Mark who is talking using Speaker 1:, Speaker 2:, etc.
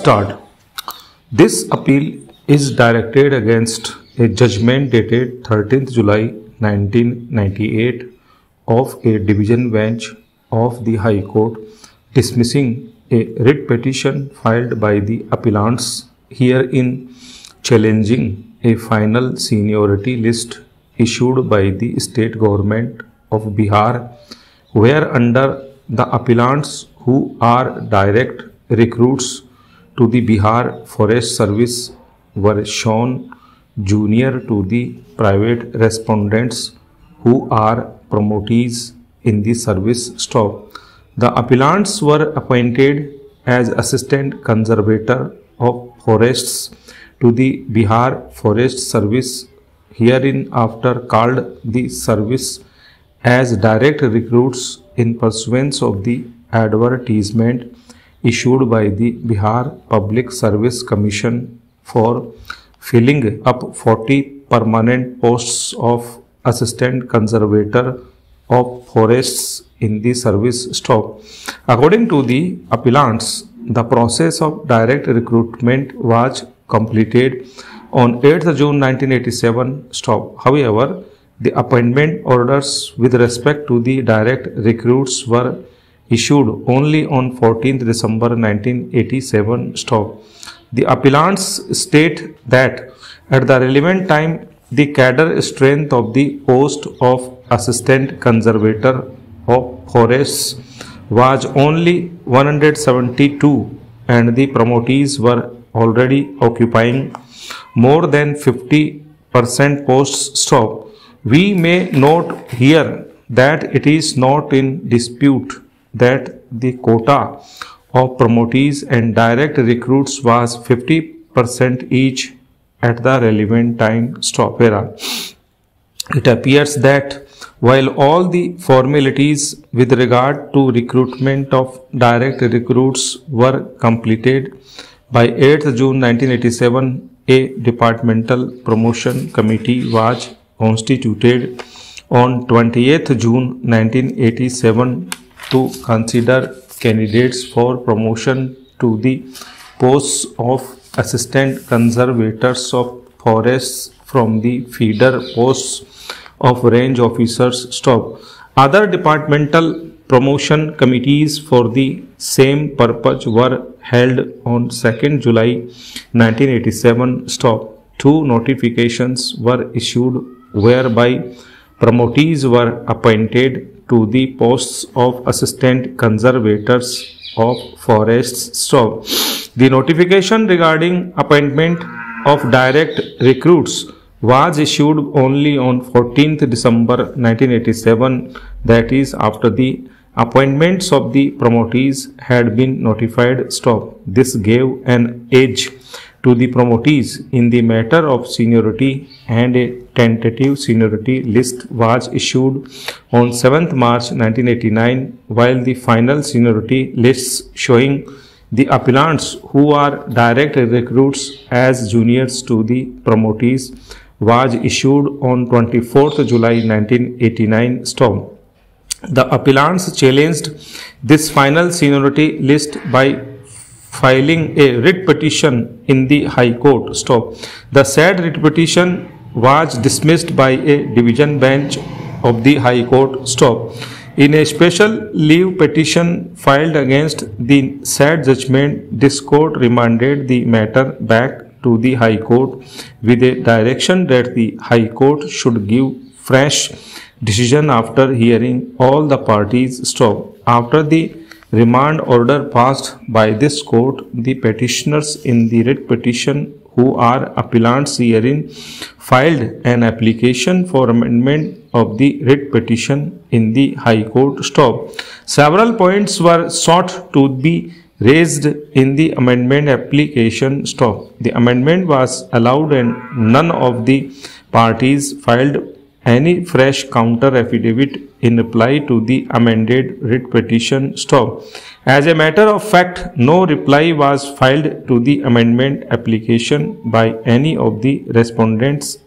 Speaker 1: Start. This appeal is directed against a judgment dated 13th July 1998 of a division bench of the High Court dismissing a writ petition filed by the appellants herein challenging a final seniority list issued by the state government of Bihar, where under the appellants who are direct recruits to the Bihar Forest Service were shown junior to the private respondents who are promotees in the service. The appellants were appointed as assistant conservator of forests to the Bihar Forest Service, hereinafter called the service, as direct recruits in pursuance of the advertisement issued by the Bihar Public Service Commission for filling up 40 permanent posts of assistant conservator of forests in the service. According to the appellants, the process of direct recruitment was completed on 8th June 1987. However, the appointment orders with respect to the direct recruits were issued only on 14th December 1987. The appellants state that at the relevant time, the cadre strength of the post of assistant conservator of forests was only 172 and the promotees were already occupying more than 50% posts. We may note here that it is not in dispute that the quota of promotees and direct recruits was 50% each at the relevant time. It appears that while all the formalities with regard to recruitment of direct recruits were completed by 8th June 1987, a departmental promotion committee was constituted on 28th June 1987 to consider candidates for promotion to the posts of assistant conservators of forests from the feeder posts of range officers. Other departmental promotion committees for the same purpose were held on 2nd July 1987. Two notifications were issued whereby promotees were appointed to the posts of assistant conservators of forests. The notification regarding appointment of direct recruits was issued only on 14th December 1987, that is after the appointments of the promotees had been notified. This gave an edge to the promotees in the matter of seniority, and a tentative seniority list was issued on 7th March 1989, while the final seniority lists showing the appellants who are direct recruits as juniors to the promotees was issued on 24th July 1989. The appellants challenged this final seniority list by filing a writ petition in the High Court. The said writ petition was dismissed by a division bench of the High Court. In a special leave petition filed against the said judgment, this court remanded the matter back to the High Court with a direction that the High Court should give fresh decision after hearing all the parties. After the remand order passed by this court, the petitioners in the writ petition who are appellants herein filed an application for amendment of the writ petition in the High Court. Several points were sought to be raised in the amendment application. The amendment was allowed and none of the parties filed any fresh counter affidavit in reply to the amended writ petition. As a matter of fact, no reply was filed to the amendment application by any of the respondents.